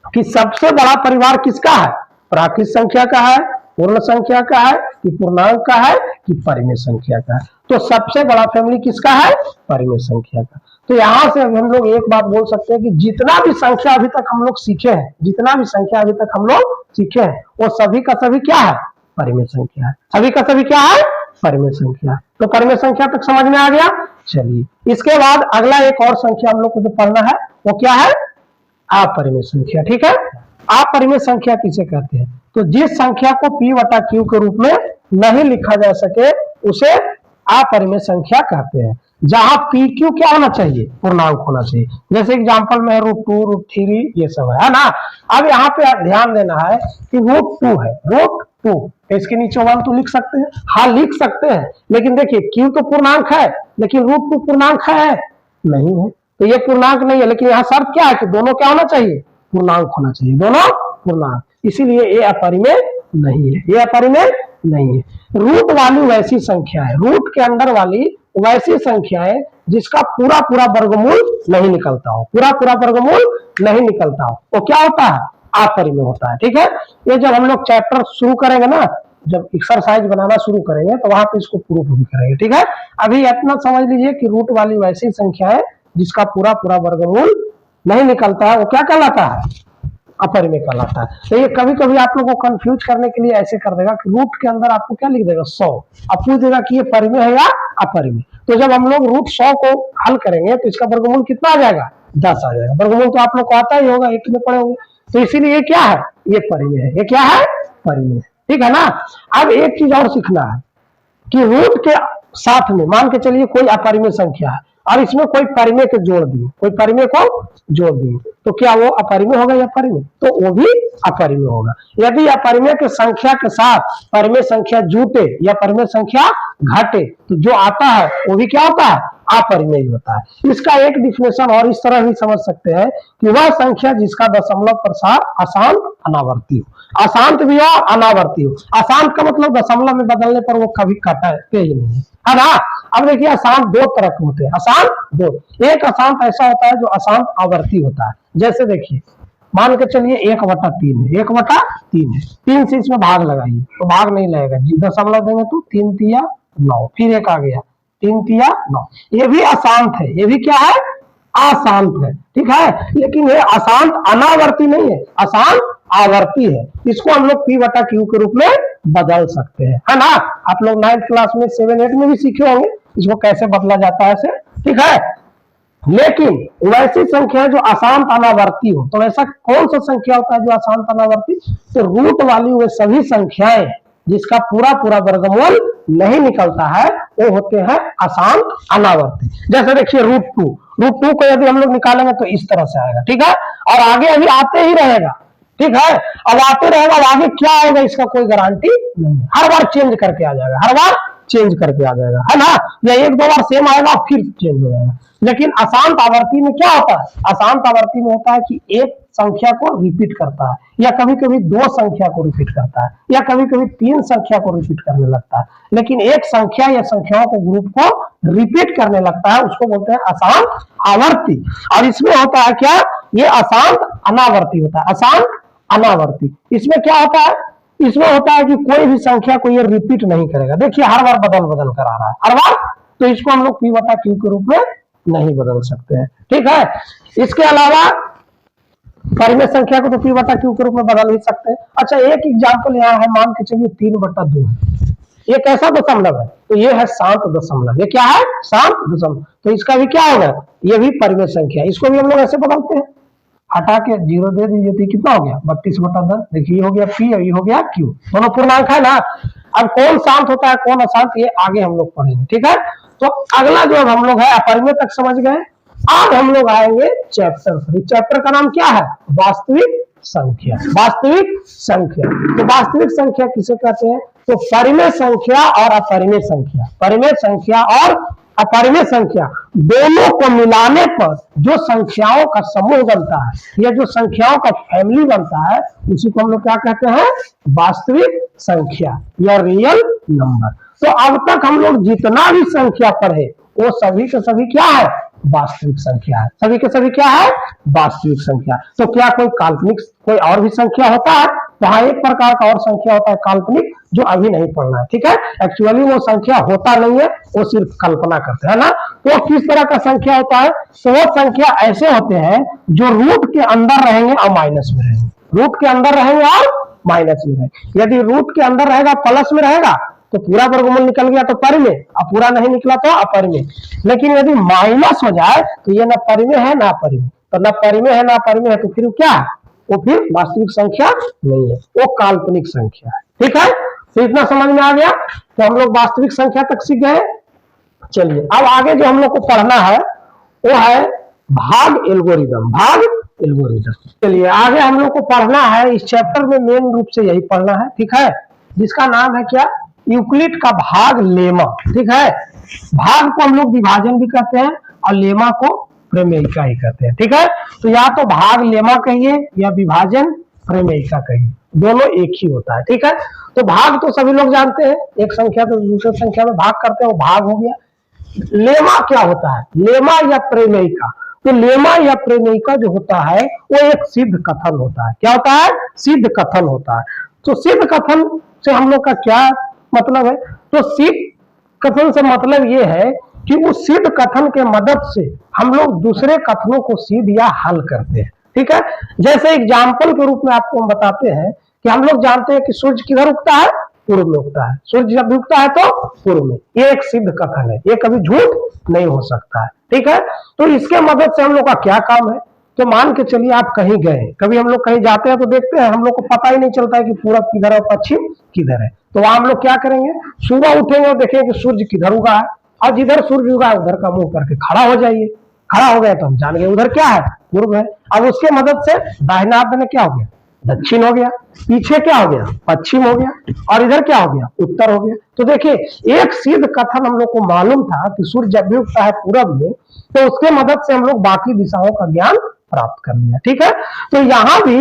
कि सबसे बड़ा परिवार किसका है? प्राकृत संख्या का है, पूर्ण संख्या का है, कि पूर्णांक का है, कि परिमेय संख्या का है? तो सबसे बड़ा फैमिली किसका है? परिमेय संख्या का। तो यहां से हम लोग एक बात बोल सकते हैं कि जितना भी संख्या अभी तक हम लोग सीखे हैं, जितना भी संख्या अभी तक हम लोग सीखे हैं, वो सभी का सभी क्या है? परिमेय संख्या है। सभी का सभी क्या है? परिमेय संख्या। तो परिमेय संख्या तक समझ में आ गया। चलिए, इसके बाद अगला एक और संख्या हम लोग को जो पढ़ना है वो क्या है? अपरिमेय संख्या। ठीक है। अपरिमेय संख्या किसे कहते हैं? तो जिस संख्या को P/Q के रूप में नहीं लिखा जा सके उसे अपरिमेय संख्या कहते हैं। जहां PQ क्या होना चाहिए? पूर्णांक होना चाहिए। जैसे एग्जांपल में √2, √3 ये सब है ना। अब यहाँ पे ध्यान देना है कि √2 है, √2, इसके नीचे 1 तो लिख सकते हैं। हाँ, लिख सकते हैं, लेकिन देखिए Q तो पूर्णांक है, लेकिन √2 पूर्णांक है? नहीं है। तो ये पूर्णांक नहीं है, लेकिन यहाँ शर्त क्या है कि दोनों क्या होना चाहिए? पूर्णांक होना चाहिए, दोनों पूर्णांक। इसीलिए ये अपरिमेय नहीं है, ये अपरिमेय नहीं है। रूट वाली वैसी संख्या है, रूट के अंदर वाली वैसी संख्या है जिसका पूरा पूरा वर्गमूल नहीं निकलता हो, पूरा पूरा वर्गमूल नहीं निकलता हो, वो क्या होता है? अपरिमेय होता है। ठीक है। ये जब हम लोग चैप्टर शुरू करेंगे ना, जब एक्सरसाइज बनाना शुरू करेंगे तो वहां पे इसको प्रूफ भी करेंगे। ठीक है। अभी इतना समझ लीजिए कि रूट वाली वैसी संख्या है जिसका पूरा पूरा वर्गमूल नहीं निकलता है, वो क्या कहलाता है? अपरिमेय कहलाता है। तो ये कभी कभी आप लोगों को कंफ्यूज करने के लिए ऐसे कर देगा कि रूट के अंदर आपको क्या लिख देगा? 100। अब पूछ देगा कि ये परिमेय है या अपरिमेय। तो जब हम लोग √100 को हल करेंगे तो इसका वर्गमूल कितना आ जाएगा? 10 आ जाएगा। वर्गमूल तो आप लोग को आता ही होगा, 1 में पढ़े होंगे। तो इसीलिए ये क्या है? ये परिमेय है। ये क्या है? परिमेय। ठीक है ना। अब एक चीज और सीखना है कि रूट के साथ में मान के चलिए कोई अपरिमेय संख्या है और इसमें कोई परिमेय को जोड़ दिए, कोई परिमेय को जोड़ दिए, तो क्या वो अपरिमेय होगा या परिमेय? तो वो भी अपरिमेय होगा। यदि अपरिमेय के संख्या के साथ परिमेय संख्या जुटे या परिमेय संख्या घटे तो जो आता है वो भी क्या होता है? अपरिमेय होता है। इसका एक डिफिनेशन और इस तरह भी समझ सकते हैं कि वह संख्या जिसका दशमलव प्रसार अशांत अनावर्ती हो। अशांत भी हो, अनावर्ती हो। अशांत का मतलब दशमलव में बदलने पर वो कभी कटे ही नहीं है ना। अब देखिए, अशांत दो तरह के होते हैं। अशांत दो, एक अशांत ऐसा होता है जो अशांत आवर्ती होता है। जैसे देखिए, मान के चलिए 1/3 है, 1/3 है, 3 से इसमें भाग लगाइए तो भाग नहीं लगेगा, दशमलव देंगे तो 3×3 = 9, फिर एक आ गया 3×3 = 9। ये भी अशांत है, ये भी क्या है? अशांत है। ठीक है। लेकिन ये अशांत अनावर्ती नहीं है, अशांत आवर्ती है। इसको हम लोग P/Q के रूप में बदल सकते हैं, है ना। आप लोग 9th क्लास में 7, 8 में भी सीखे होंगे इसको कैसे बदला जाता है से। ठीक है। लेकिन वैसी संख्या जो अशांत अनावर्ती हो, तो ऐसा कौन सा संख्या होता है जो अशांत अनावर्ती? तो रूट वाली वे सभी संख्याएं जिसका पूरा पूरा वर्गमूल नहीं निकलता है वो होते हैं अशांत अनावर्ती। जैसे देखिए √2 को यदि हम लोग निकालेंगे तो इस तरह से आएगा। ठीक है। और आगे अभी आते ही रहेगा। ठीक है। अब आते रहेगा, अब आगे क्या आएगा इसका कोई गारंटी नहीं है, हर बार चेंज करके आ जाएगा, हर बार चेंज करके आ जाएगा, है ना। या 1-2 बार सेम आएगा फिर चेंज हो जाएगा। लेकिन अशांत आवर्ती में क्या होता है? अशांत आवर्ती में होता है कि एक संख्या को रिपीट करता है, या कभी कभी 2 संख्या को रिपीट करता है, या कभी कभी 3 संख्या को रिपीट करने लगता है। लेकिन एक संख्या या संख्याओं को ग्रुप को रिपीट करने लगता है, उसको बोलते हैं अशांत आवर्ती। और इसमें होता है क्या? ये अशांत अनावर्ती होता है, अशांत अनावर्ती। इसमें क्या होता है? इसमें होता है कि कोई भी संख्या को ये रिपीट नहीं करेगा। देखिए, हर बार बदल बदल कर आ रहा है, हर बार। तो इसको हम लोग P/Q के रूप में नहीं बदल सकते हैं। ठीक है। इसके अलावा परिमेय संख्या को तो P/Q के रूप में बदल ही सकते हैं। अच्छा, एक एग्जाम्पल यहाँ है, मान के चलिए 3/2 है। ये कैसा दशमलव है? तो ये है शांत दशमलव। ये क्या है? शांत दशमलव। तो इसका भी क्या होगा? ये भी परिमेय संख्या। इसको भी हम लोग ऐसे बदलते हैं, हटा के 0 दे दीजिए तो कितना हो गया? 32/10। देखिए, ये हो गया P और ये हो गया Q, दोनों पूर्णांक है ना। अब कौन शांत होता है कौन अशांत, ये आगे हम लोग पढ़ेंगे। ठीक है। तो अगला जो हम लोग है अपरिमेय तक समझ गए। अब हम लोग आएंगे चैप्टर 3। चैप्टर का नाम क्या है? वास्तविक संख्या। वास्तविक संख्या, तो वास्तविक संख्या किसे कहते हैं? तो परिमेय संख्या और अपरिमेय संख्या, परिमेय संख्या और अपरिमेय संख्या दोनों को मिलाने पर जो संख्याओं का समूह बनता है या जो संख्याओं का फैमिली बनता है उसी को हम लोग क्या कहते हैं? वास्तविक संख्या या रियल नंबर। तो अब तक हम लोग जितना भी संख्या पढ़े वो सभी के सभी क्या है? वास्तविक संख्या है। सभी के सभी क्या है? वास्तविक संख्या। तो क्या कोई काल्पनिक कोई और भी संख्या होता है? तो हाँ, एक प्रकार का और संख्या होता है काल्पनिक, जो अभी नहीं पढ़ना है, ठीक है। एक्चुअली वो संख्या होता नहीं है, वो सिर्फ कल्पना करते हैं ना। तो किस तरह का संख्या होता है? तो वो संख्या ऐसे होते हैं जो रूट के अंदर रहेंगे और माइनस में रहेंगे। रूट के अंदर रहेंगे और माइनस में रहेंगे। यदि रूट के अंदर रहेगा प्लस में रहेगा तो पूरा वर्गमूल निकल गया तो परिमेय, और पूरा नहीं निकला तो अपरिमेय। लेकिन यदि माइनस हो जाए तो ये ना परिमेय है ना अपरिमेय, तो ना परिमेय है ना अपरिमेय है, तो फिर क्या है? वो फिर वास्तविक संख्या नहीं है, वो काल्पनिक संख्या है, ठीक है। तो इतना समझ में आ गया। तो हम लोग वास्तविक संख्या तक सीख गए। चलिए अब आगे जो हम लोग को पढ़ना है वो है भाग एल्गोरिदम। भाग एल्गोरिदम, चलिए आगे हम लोग को पढ़ना है। इस चैप्टर में मेन रूप से यही पढ़ना है, ठीक है, जिसका नाम है क्या? यूक्लिड का भाग लेमा, ठीक है। भाग को हम लोग विभाजन भी कहते हैं और लेमा को प्रमेयिका ही कहते हैं, ठीक है। तो या तो भाग लेमा कहिए या विभाजन प्रमेयिका कहिए, दोनों एक ही होता है, ठीक है। तो भाग तो सभी लोग जानते हैं, एक संख्या तो दूसरे संख्या में भाग करते हैं, वो भाग हो गया। लेमा क्या होता है? लेमा या प्रमेयिका, तो लेमा या प्रमेयिका जो होता है वो एक सिद्ध कथन होता है। क्या होता है? सिद्ध कथन होता है। तो सिद्ध कथन से हम लोग का क्या मतलब है? तो सिद्ध कथन से मतलब ये है कि उस सिद्ध कथन के मदद से हम लोग दूसरे कथनों को सिद्ध या हल करते हैं, ठीक है। जैसे एग्जाम्पल के रूप में आपको हम बताते हैं कि हम लोग जानते हैं कि सूर्य किधर उगता है? पूर्व में उगता है। सूर्य जब उगता है तो पूर्व में, ये एक सिद्ध कथन है, ये कभी झूठ नहीं हो सकता है, ठीक है। तो इसके मदद से हम लोग का क्या काम है? तो मान के चलिए आप कहीं गए, कभी हम लोग कहीं जाते हैं तो देखते हैं हम लोग को पता ही नहीं चलता है कि पूरब किधर है और पश्चिम किधर है। तो वहां हम लोग क्या करेंगे? सुबह उठेंगे और देखेंगे कि सूर्य किधर उगा है, और जिधर सूर्य उगा है उधर का मुंह करके खड़ा हो जाइए। खड़ा हो गए तो हम जान गए उधर क्या है? पूर्व है। अब उसके मदद से दाहिना हाथ में क्या हो गया? दक्षिण हो गया। पीछे क्या हो गया? पश्चिम हो गया। और इधर क्या हो गया? उत्तर हो गया। तो देखिए एक सिद्ध कथन हम लोग को मालूम था कि सूर्य जब भी उगता है पूरब में, तो उसके मदद से हम लोग बाकी दिशाओं का ज्ञान प्राप्त कर लिया, ठीक है। तो यहाँ भी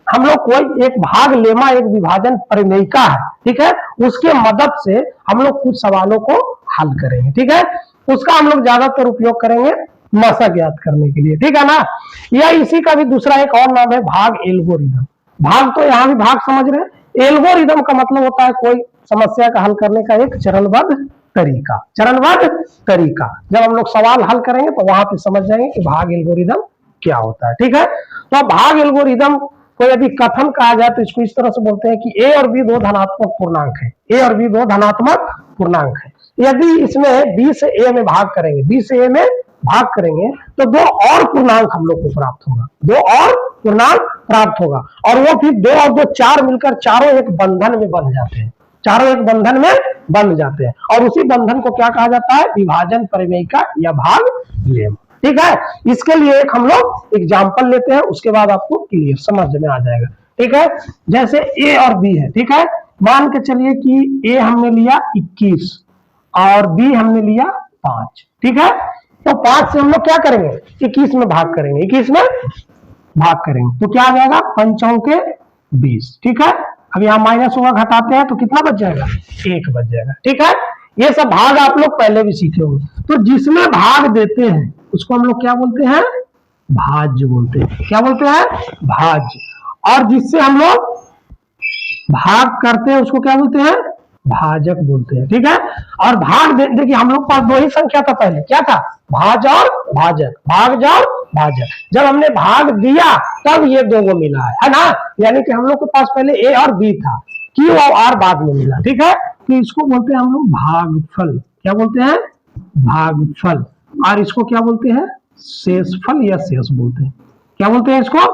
हम लोग कोई एक भाग लेमा एक विभाजन प्रमेयिका है, ठीक है, उसके मदद से हम लोग कुछ सवालों को हल करेंगे, ठीक है। उसका हम लोग ज्यादातर उपयोग करेंगे मशक ज्ञात करने के लिए, ठीक है ना। या इसी का भी दूसरा एक और नाम है भाग एल्गोरिदम। भाग तो यहाँ भी भाग समझ रहे हैं। एल्गोरिदम का मतलब होता है कोई समस्या का हल करने का एक चरणबद्ध तरीका। चरणबद्ध तरीका, जब हम लोग सवाल हल करेंगे तो वहां पे समझ जाएंगे कि भाग एल्गोरिदम क्या होता है, ठीक है। तो भाग एल्गोरिदम को यदि कथन कहा जाए तो इसको इस तरह से बोलते हैं कि ए और बी दो धनात्मक पूर्णांक है। ए और बी दो धनात्मक पूर्णांक है। यदि इसमें बी से ए में भाग करेंगे, बी से ए में भाग करेंगे तो दो और पूर्णांक हम लोग को प्राप्त होगा, दो और पूर्णांक प्राप्त होगा। और वो फिर दो और दो चार मिलकर चारों एक बंधन में बंध जाते हैं, चारों एक बंधन में बंध जाते हैं। और उसी बंधन को क्या कहा जाता है? विभाजन प्रमेयिका या भाग लेमा, ठीक है। इसके लिए एक हम लोग एग्जाम्पल लेते हैं, उसके बाद आपको क्लियर समझ में आ जाएगा, ठीक है। जैसे ए और बी है, ठीक है। मान के चलिए कि ए हमने लिया 21 और बी हमने लिया 5, ठीक है। तो 5 से हम लोग क्या करेंगे? 21 में भाग करेंगे, 21 में भाग करेंगे तो क्या आ जाएगा? 5 के 20, ठीक है। अब यहाँ माइनस होगा, घटाते हैं तो कितना बच जाएगा? 1 बच जाएगा, ठीक है। ये सब भाग आप लोग पहले भी सीखे होंगे। तो जिसमें भाग देते हैं उसको हम लोग क्या बोलते हैं? भाज्य बोलते हैं। क्या बोलते हैं? भाज्य। और जिससे हम लोग भाग करते हैं उसको क्या बोलते हैं? भाजक बोलते हैं, ठीक है। और भाग देखिए हम लोग पास दो ही संख्या था पहले, क्या था? भाज और भाजक, भाग और भाजक। जब हमने भाग दिया तब ये दो को मिला है ना। यानी कि हम लोग के पास पहले ए और बी था, क्यू और आर बाद में मिला, ठीक है। तो इसको बोलते हैं हम लोग भागफल। क्या बोलते हैं? भागफल। और इसको क्या बोलते हैं? शेषफल या शेष बोलते हैं। क्या बोलते हैं इसको?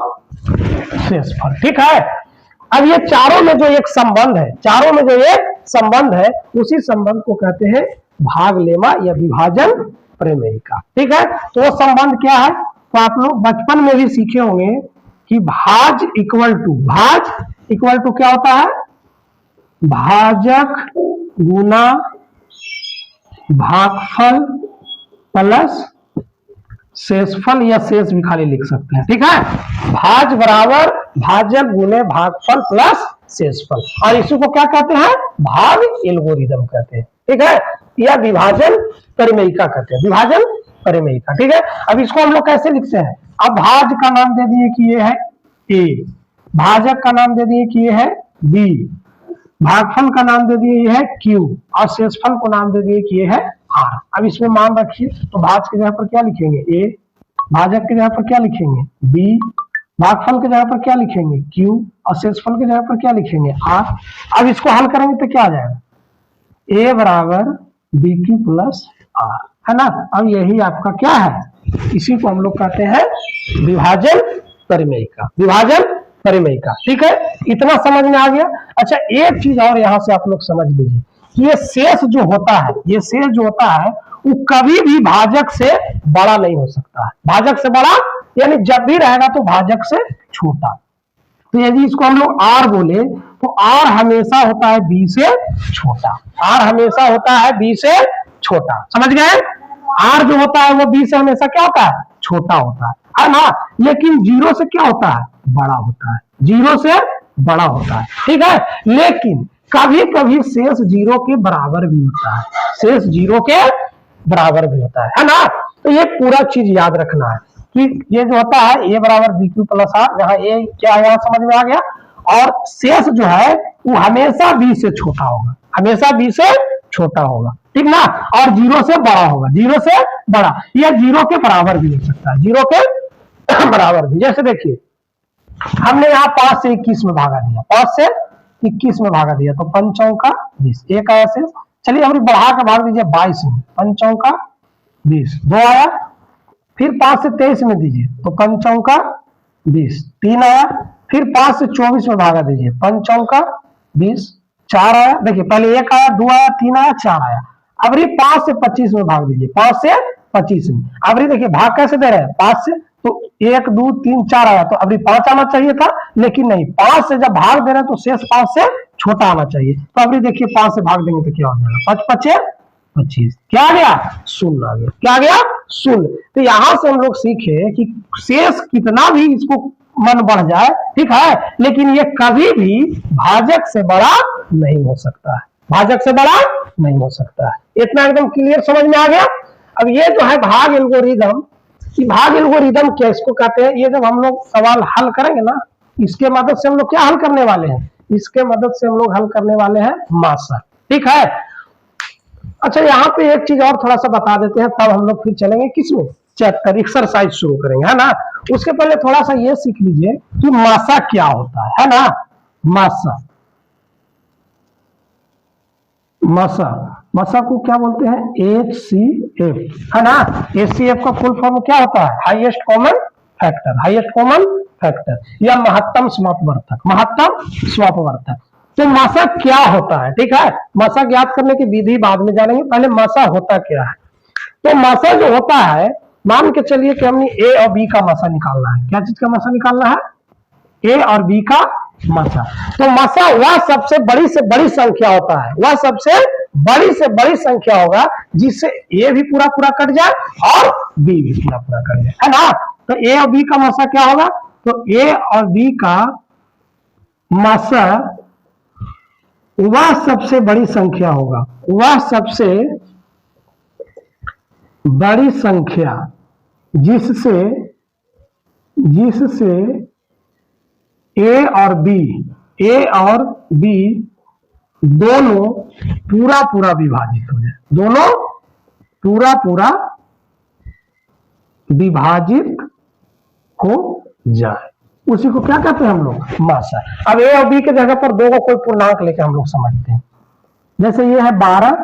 शेषफल, ठीक है। अब ये चारों में जो एक संबंध है, चारों में जो एक संबंध है, उसी संबंध को कहते हैं भाग लेमा या विभाजन परिमेयिका। ठीक है, तो वो संबंध क्या है, तो आप लोग बचपन में भी सीखे होंगे कि भाज इक्वल टू क्या होता है, भाजक गुना भागफल प्लस शेषफल, या शेष भी खाली लिख सकते हैं। ठीक है, भाज बराबर भाजक गुने भागफल प्लस शेषफल, और इसी को क्या कहते हैं, भाग एल्गोरिदम कहते हैं। ठीक है, या विभाजन परिमेयिका कहते हैं, विभाजन परिमेयिका। ठीक है, अब इसको हम लोग कैसे लिखते हैं, अब भाज का नाम दे दिए कि ये है ए, भाजक का नाम दे दिए कि ये है बी, भागफल का नाम दे दिए ये है क्यू, और शेषफल को नाम दे दिए कि ये है आर। अब इसमें मान रखिए, तो भाज की जगह पर क्या लिखेंगे ए, भाजक की जगह पर क्या लिखेंगे बी, भागफल की जगह पर क्या लिखेंगे क्यू, और शेषफल की जगह पर क्या लिखेंगे आर। अब इसको हल करेंगे तो क्या आ जाएगा, ए बराबर बी क्यू प्लस आर, है ना। अब यही आपका क्या है, इसी को हम लोग कहते हैं विभाजन परिमेयिका, विभाजन परिमेयिका। ठीक है, इतना समझ में आ गया। अच्छा, एक चीज और यहां से आप लोग समझ लीजिए, ये शेष जो होता है, ये शेष जो होता है वो कभी भी भाजक से बड़ा नहीं हो सकता है, भाजक से बड़ा यानी जब भी रहेगा तो भाजक से छोटा। तो यदि इसको हम लोग आर बोले तो आर हमेशा होता है बी से छोटा, आर हमेशा होता है बी से छोटा, समझ गए। आर जो होता है वो बी से हमेशा क्या होता है, छोटा होता है ना। लेकिन जीरो से क्या होता है, बड़ा होता है, जीरो से बड़ा होता है। ठीक है, लेकिन कभी कभी शेष जीरो के बराबर भी होता है, शेष जीरो के बराबर भी होता है ना। तो ये पूरा चीज याद रखना है कि ये जो होता है ए बराबर बी क्यू प्लस आर, जहां ए क्या है यहाँ समझ में आ गया, और शेष जो है वो हमेशा बी से छोटा होगा, हमेशा बी से छोटा होगा, ठीक ना, और जीरो से बड़ा होगा, जीरो से बड़ा, या जीरो के बराबर भी हो सकता है, जीरो के बराबर भी। जैसे देखिए हमने यहाँ 5 से 21 में भागा दिया, 5 से 21 में भागा दिया, तो 5 चौका 20, एक आया शेष। चलिए हम बढ़ा के भाग दीजिए 22 में, 5 चौका 20, 2 आया, फिर 5 से 23 में दीजिए, तो 5 चौका 20, 3 आया, फिर 5 से 24 में भागा दीजिए, 5 चौका 20, 4 आया, देखिए पहले 1 आया, 2 आया, 3 आया, 4 आया। अब 5 से 25 में भाग दीजिए, 5 से 25 में। अब देखिए भाग कैसे दे रहे हैं, 5 से, तो 1 2 3 4 आया, तो अब 5 आना चाहिए था, लेकिन नहीं, 5 से जब भाग दे रहे हैं तो शेष 5 से छोटा आना चाहिए। तो अब देखिए 5 से भाग देंगे तो क्या हो जाएगा, 5 5 25, क्या आ गया, शून्य आ गया, क्या आ गया, शून्य। तो यहां से हम लोग सीखे कि शेष कितना भी इसको मन बढ़ जाए, ठीक है, लेकिन ये कभी भी भाजक से बड़ा नहीं हो सकता है, भाजक से बड़ा नहीं हो सकता है। इतना एकदम क्लियर समझ में आ गया। अब ये जो है भाग एल्गोरिदम, भाग एल्गोरिदम क्या इसको कहते हैं, ये जब हम लोग सवाल हल करेंगे ना, इसके मदद से हम लोग क्या हल करने वाले हैं, इसके मदद से हम लोग हल करने वाले हैं मासा, ठीक है। अच्छा, यहाँ पे एक चीज और थोड़ा सा बता देते हैं, तब हम लोग फिर चलेंगे किसमें, चैप्टर एक्सरसाइज शुरू करेंगे, है ना। उसके पहले थोड़ा सा ये सीख लीजिए कि मासा क्या होता है ना। मासा, मासा, मासा को क्या बोलते हैं, HCF, है ना। HCF का फुल फॉर्म क्या होता है, highest common factor, highest common factor, या महत्तम समापवर्तक, महत्तम समापवर्तक। तो मासा क्या होता है, ठीक है, मासा ज्ञात करने की विधि बाद में जानेंगे, पहले मासा होता क्या है। तो मासा जो होता है, मान के चलिए कि हमने ए और बी का मासा निकालना है, क्या चीज का मासा निकालना है, ए और बी का मासा। तो मासा वह सबसे बड़ी से बड़ी संख्या होता है, वह सबसे बड़ी से बड़ी संख्या होगा जिससे ए भी पूरा पूरा कट जाए और बी भी पूरा पूरा कट जाए, है ना। तो ए और बी का मासा क्या होगा, तो ए और बी का मासा वह सबसे बड़ी संख्या होगा, वह सबसे बड़ी संख्या जिससे जिससे ए और बी दोनों पूरा पूरा विभाजित हो जाए, दोनों पूरा पूरा विभाजित हो जाए, उसी को क्या कहते हैं हम लोग, मासा। अब ए और बी के जगह पर दो को कोई पूर्णांक लेकर हम लोग समझते हैं, जैसे ये है 12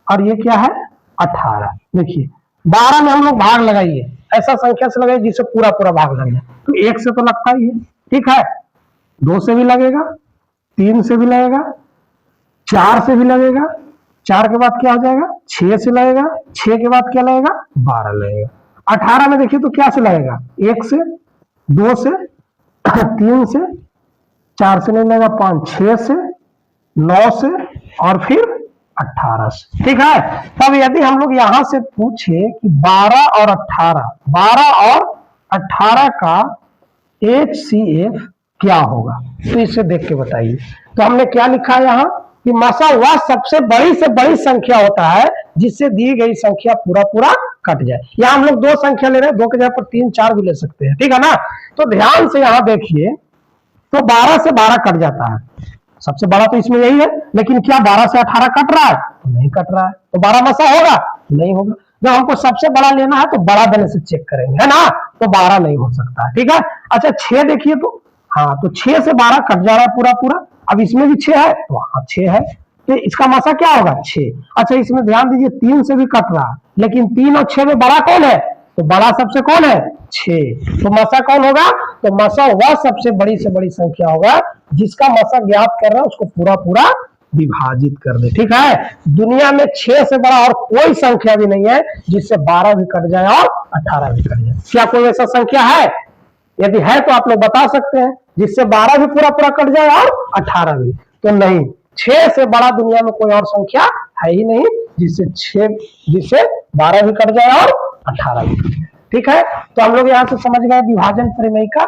और ये क्या है 18। देखिए 12 में हम लोग भाग लगाइए, ऐसा संख्या से लगाइए जिससे पूरा पूरा भाग लग जाए, तो 1 से तो लगता ही है, ठीक है, 2 से भी लगेगा, 3 से भी लगेगा, 4 से भी लगेगा, 4 के बाद क्या हो जाएगा, 6 से लगेगा, 6 के बाद क्या लगेगा, 12 लगेगा। 18 में देखिए तो क्या से लगेगा, 1 से, 2 से, 3 से, 4 से नहीं लगेगा, 5, 6 से, 9 से और फिर 18 से। ठीक है। तब यदि हम लोग यहां से पूछे कि 12 और 18 का HCF क्या होगा, तो इसे देख के बताइए। तो हमने क्या लिखा है यहाँ कि मसा वह सबसे बड़ी से बड़ी संख्या होता है जिससे दी गई संख्या पूरा पूरा कट जाए। यहाँ हम लोग 2 संख्या ले रहे हैं, 2 के जगह पर 3, 4 भी ले सकते हैं। ठीक है ना। तो ध्यान से यहाँ देखिए, तो 12 से 12 कट जाता है, सबसे बड़ा तो इसमें यही है। लेकिन क्या 12 से 18 कट रहा है, तो नहीं कट रहा है। तो 12 मसा होगा, नहीं होगा। जब हमको सबसे बड़ा लेना है तो बड़ा देने से चेक करेंगे, है ना। तो 12 नहीं हो सकता है। ठीक है। अच्छा 6 देखिए, तो हाँ, तो 6 से 12 कट जा रहा है पूरा पूरा। अब इसमें भी 6 है, तो हाँ 6 है, तो इसका मसा क्या होगा, 6। अच्छा इसमें ध्यान दीजिए, 3 से भी कट रहा है, लेकिन 3 और 6 में बड़ा कौन है, तो बड़ा सबसे कौन है, 6। तो मसा कौन होगा, तो मसा वह सबसे बड़ी से बड़ी संख्या होगा जिसका मसा ज्ञात कर रहा है उसको पूरा पूरा विभाजित कर दे। ठीक है। दुनिया में 6 से बड़ा और कोई संख्या भी नहीं है जिससे 12 भी कट जाए और 18 भी कट जाए। क्या कोई ऐसा संख्या है? यदि है तो आप लोग बता सकते हैं, जिससे 12 भी पूरा पूरा कट जाए और 18 भी। तो नहीं, 6 से बड़ा दुनिया में कोई और संख्या है ही नहीं जिससे 12 भी कट जाए और 18 भी कट जाए। ठीक है। तो हम लोग यहाँ से समझ गए विभाजन प्रमेय का,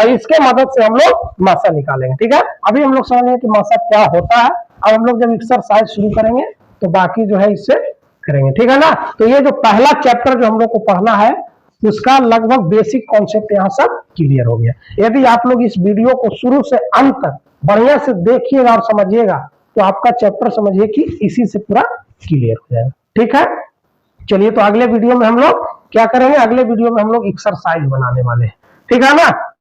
और इसके मदद से हम लोग मसा निकालेंगे। ठीक है। अभी हम लोग समझेंगे कि मसा क्या होता है। अब हम लोग जब एक्सरसाइज शुरू करेंगे तो बाकी जो है इससे करेंगे। ठीक है ना। तो ये जो पहला चैप्टर जो हम लोग को पढ़ना है उसका लगभग बेसिक कॉन्सेप्ट यहाँ सब क्लियर हो गया। यदि आप लोग इस वीडियो को शुरू से अंत तक बढ़िया से देखिएगा और समझिएगा तो आपका चैप्टर समझिए कि इसी से पूरा क्लियर हो जाएगा। ठीक है। चलिए, तो अगले वीडियो में हम लोग क्या करेंगे, अगले वीडियो में हम लोग एक्सरसाइज बनाने वाले हैं। ठीक है ना।